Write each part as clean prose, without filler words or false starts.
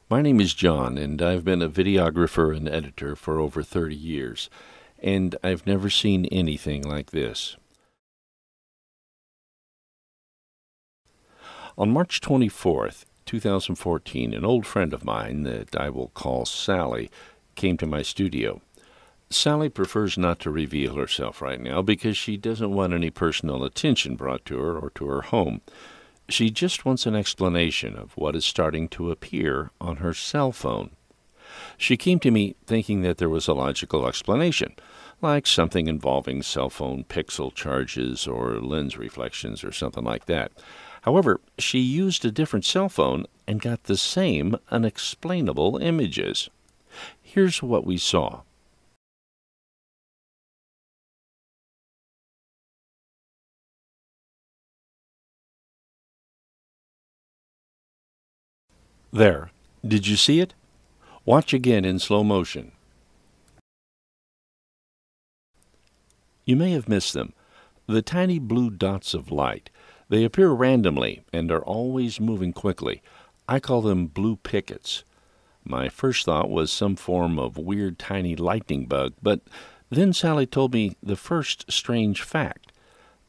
My name is John, and I've been a videographer and editor for over 30 years, and I've never seen anything like this. On March 24th, 2014, an old friend of mine that I will call Sally came to my studio. Sally prefers not to reveal herself right now because she doesn't want any personal attention brought to her or to her home. She just wants an explanation of what is starting to appear on her cell phone. She came to me thinking that there was a logical explanation, like something involving cell phone pixel charges or lens reflections or something like that. However, she used a different cell phone and got the same unexplainable images. Here's what we saw. There. Did you see it? Watch again in slow motion. You may have missed them. The tiny blue dots of light. They appear randomly and are always moving quickly. I call them blue pickets. My first thought was some form of weird tiny lightning bug, but then Sally told me the first strange fact.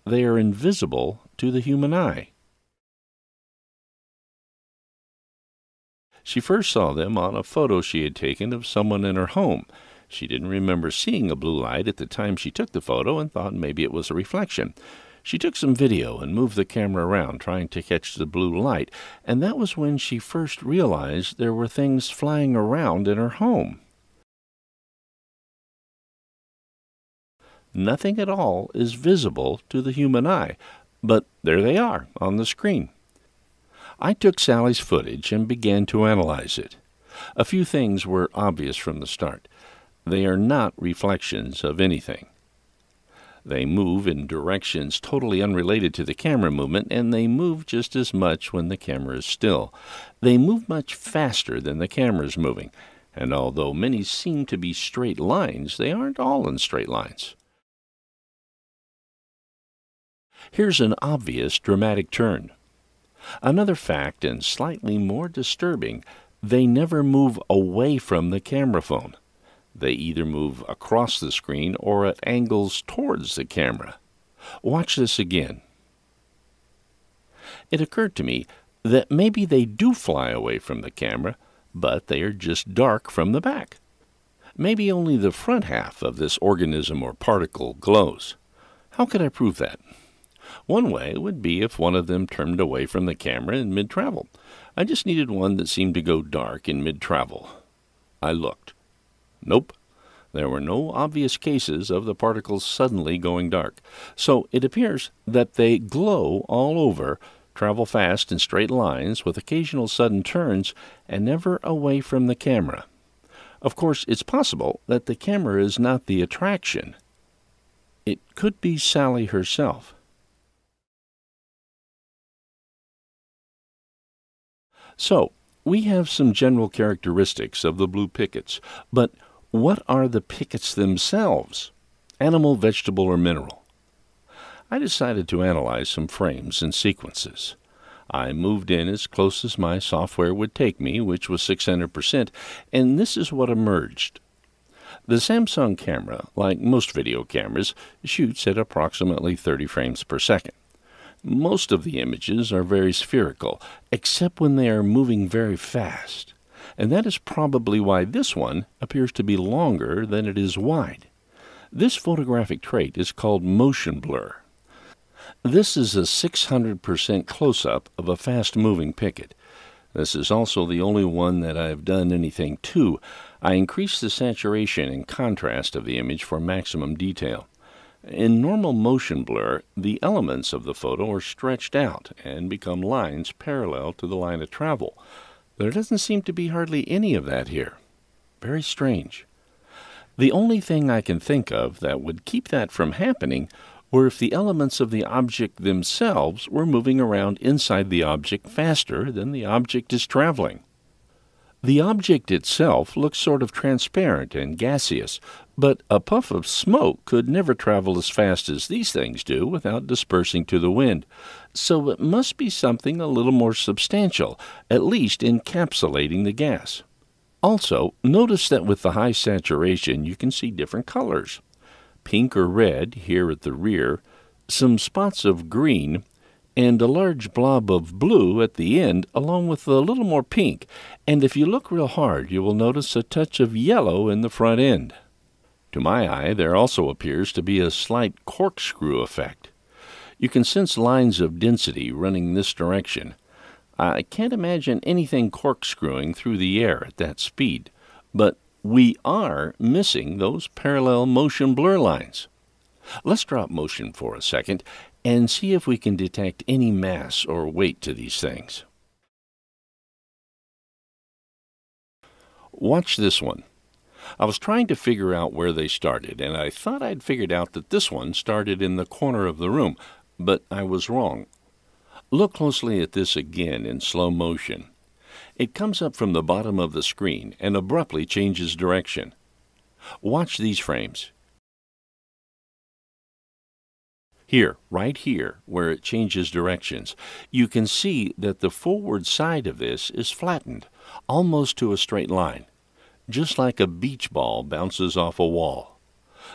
They are invisible to the human eye. She first saw them on a photo she had taken of someone in her home. She didn't remember seeing a blue light at the time she took the photo and thought maybe it was a reflection. She took some video and moved the camera around trying to catch the blue light, and that was when she first realized there were things flying around in her home. Nothing at all is visible to the human eye, but there they are on the screen. I took Sally's footage and began to analyze it. A few things were obvious from the start. They are not reflections of anything. They move in directions totally unrelated to the camera movement, and they move just as much when the camera is still. They move much faster than the camera is moving, and although many seem to be straight lines, they aren't all in straight lines. Here's an obvious dramatic turn. Another fact, and slightly more disturbing, they never move away from the camera phone. They either move across the screen or at angles towards the camera. Watch this again. It occurred to me that maybe they do fly away from the camera, but they are just dark from the back. Maybe only the front half of this organism or particle glows. How could I prove that? One way would be if one of them turned away from the camera in mid-travel. I just needed one that seemed to go dark in mid-travel. I looked. Nope. There were no obvious cases of the particles suddenly going dark. So it appears that they glow all over, travel fast in straight lines with occasional sudden turns, and never away from the camera. Of course, it's possible that the camera is not the attraction. It could be Sally herself. So, we have some general characteristics of the blue pickets, but what are the pickets themselves? Animal, vegetable, or mineral? I decided to analyze some frames and sequences. I moved in as close as my software would take me, which was 600%, and this is what emerged. The Samsung camera, like most video cameras, shoots at approximately 30 frames per second. Most of the images are very spherical, except when they are moving very fast. And that is probably why this one appears to be longer than it is wide. This photographic trait is called motion blur. This is a 600% close-up of a fast-moving picket. This is also the only one that I have done anything to. I increased the saturation and contrast of the image for maximum detail. In normal motion blur, the elements of the photo are stretched out and become lines parallel to the line of travel. There doesn't seem to be hardly any of that here. Very strange. The only thing I can think of that would keep that from happening were if the elements of the object themselves were moving around inside the object faster than the object is traveling. The object itself looks sort of transparent and gaseous, but a puff of smoke could never travel as fast as these things do without dispersing to the wind. So it must be something a little more substantial, at least encapsulating the gas. Also, notice that with the high saturation you can see different colors. Pink or red here at the rear, some spots of green, and a large blob of blue at the end, along with a little more pink, and if you look real hard you will notice a touch of yellow in the front end. To my eye, there also appears to be a slight corkscrew effect. You can sense lines of density running this direction. I can't imagine anything corkscrewing through the air at that speed, but we are missing those parallel motion blur lines. Let's drop motion for a second and see if we can detect any mass or weight to these things. Watch this one. I was trying to figure out where they started, and I thought I'd figured out that this one started in the corner of the room, but I was wrong. Look closely at this again in slow motion. It comes up from the bottom of the screen and abruptly changes direction. Watch these frames. Here, right here, where it changes directions, you can see that the forward side of this is flattened, almost to a straight line, just like a beach ball bounces off a wall.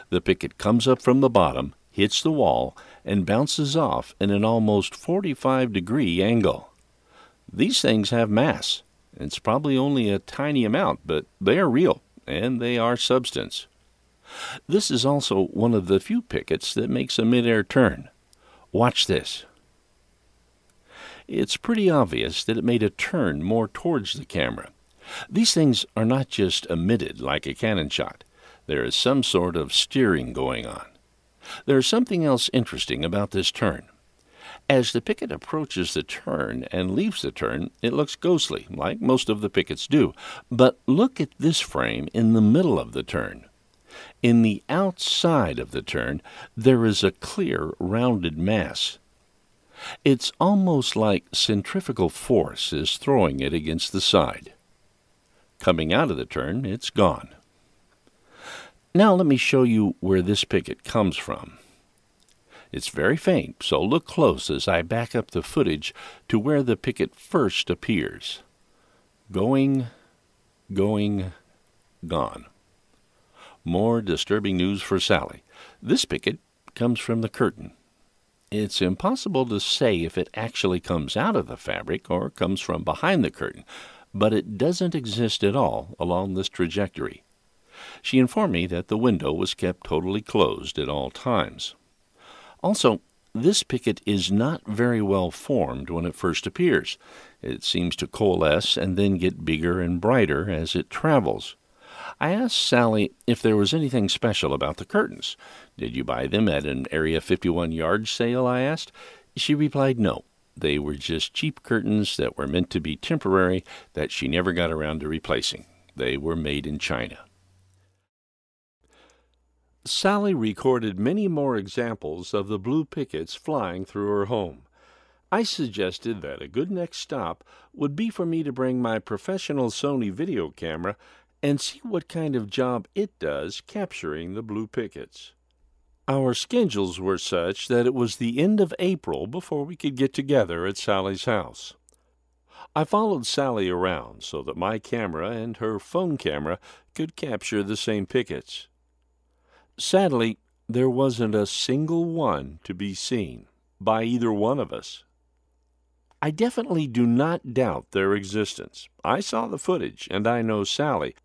The Pickett comes up from the bottom, hits the wall, and bounces off in an almost 45-degree angle. These things have mass. It's probably only a tiny amount, but they are real, and they are substance. This is also one of the few Picketts that makes a mid-air turn. Watch this. It's pretty obvious that it made a turn more towards the camera. These things are not just emitted like a cannon shot. There is some sort of steering going on. There is something else interesting about this turn. As the Pickett approaches the turn and leaves the turn, it looks ghostly, like most of the Picketts do. But look at this frame in the middle of the turn. In the outside of the turn, there is a clear, rounded mass. It's almost like centrifugal force is throwing it against the side. Coming out of the turn, it's gone. Now let me show you where this Pickett comes from. It's very faint, so look close as I back up the footage to where the Pickett first appears. Going, gone. More disturbing news for Sally. This Pickett comes from the curtain. It's impossible to say if it actually comes out of the fabric or comes from behind the curtain, but it doesn't exist at all along this trajectory. She informed me that the window was kept totally closed at all times. Also, this Pickett is not very well formed when it first appears. It seems to coalesce and then get bigger and brighter as it travels. I asked Sally if there was anything special about the curtains. "Did you buy them at an Area 51 yard sale?" I asked. She replied no. They were just cheap curtains that were meant to be temporary that she never got around to replacing. They were made in China. Sally recorded many more examples of the blue Picketts flying through her home. I suggested that a good next stop would be for me to bring my professional Sony video camera and see what kind of job it does capturing the blue Picketts. Our schedules were such that it was the end of April before we could get together at Sally's house. I followed Sally around so that my camera and her phone camera could capture the same Picketts. Sadly, there wasn't a single one to be seen by either one of us. I definitely do not doubt their existence. I saw the footage, and I know Sally.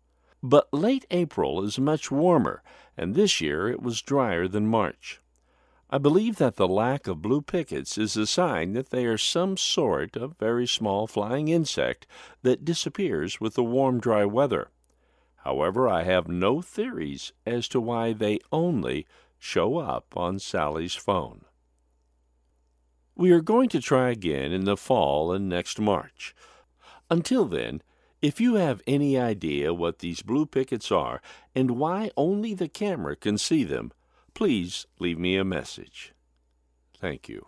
But late April is much warmer, and this year it was drier than March. I believe that the lack of blue Picketts is a sign that they are some sort of very small flying insect that disappears with the warm, dry weather. However, I have no theories as to why they only show up on Sally's phone. We are going to try again in the fall and next March. Until then, if you have any idea what these blue Picketts are and why only the camera can see them, please leave me a message. Thank you.